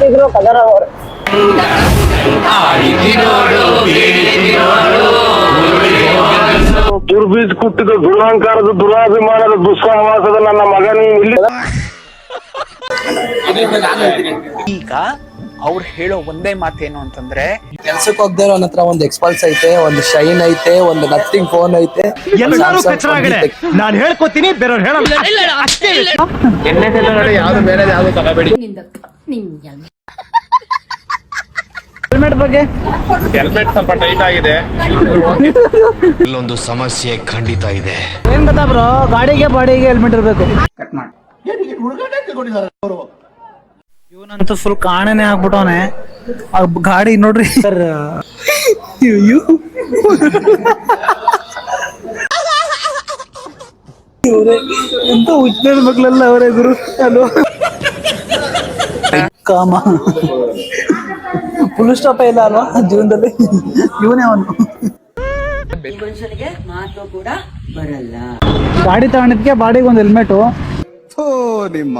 ಇದ್ರು ಕದರ ಅವರು ದುರ್ಬೀಜ್ ಕುಟ್ಟಿದ ದುರಹಂಕಾರದ ದುರಾಭಿಮಾನದ ದುಸ್ಸಹವಾಸದ ನನ್ನ ಮಗನ ಈಗ ಅವ್ರು ಹೇಳೋ ಒಂದೇ ಮಾತೇನು ಅಂತಂದ್ರೆ, ಕೆಲ್ಸಕ್ಕೆ ಹೋಗದೆ ಅವನ ಹತ್ರ ಒಂದು ಎಕ್ಸ್ಪಲ್ಸ್ ಐತೆ, ಒಂದು ಶೈನ್ ಐತೆ, ಒಂದು ನಥಿಂಗ್ ಫೋನ್ ಐತೆ. ನಾನು ಹೇಳ್ಕೊತೀನಿ, ಬೇರೆಯವ್ರು ಹೇಳಲ್ಲ. ಯಾವ್ದು ಬೇರೆ ಯಾವ್ದು ತಗೋಬೇಡಿ. ಹೆಲ್ಮೆಟ್ ಬಗ್ಗೆ ಹೆಲ್ಮೆಟ್ ಸ್ವಲ್ಪ ಟೈಟ್ ಆಗಿದೆ. ಇಲ್ಲೊಂದು ಸಮಸ್ಯೆ ಖಂಡಿತ ಇದೆ. ಏನ್ ಗೊತ್ತಾ ಬ್ರೋ, ಗಾಡಿಗೆ ಬಾಡಿಗೆ ಹೆಲ್ಮೆಟ್ ಇರ್ಬೇಕು. ಇವನಂತೂ ಫುಲ್ ಕಾಣೆನೆ ಆಗ್ಬಿಟ್ಟವನೆ. ಗಾಡಿ ನೋಡ್ರಿ ಸರ್, ಎಂತ ಹುಚ್ಚಿನ ಮಕ್ಳೆಲ್ಲ ಅವರೇ ಗುರು. ಅಲ್ವ ಕಾಮ ಫುಲ್ ಸ್ಟಾಪ್ ಇಲ್ಲ ಅಲ್ವಾ ಜೀವನದಲ್ಲಿ. ಇವನೇ ಅವನು. ಮಾತು ಕೂಡ ಬರಲ್ಲ. ಗಾಡಿ ತಗೊಂಡಿದ್ಕೆ ಬಾಡಿಗೆ ಒಂದು ಹೆಲ್ಮೆಟ್. ನಿಮ್ಮ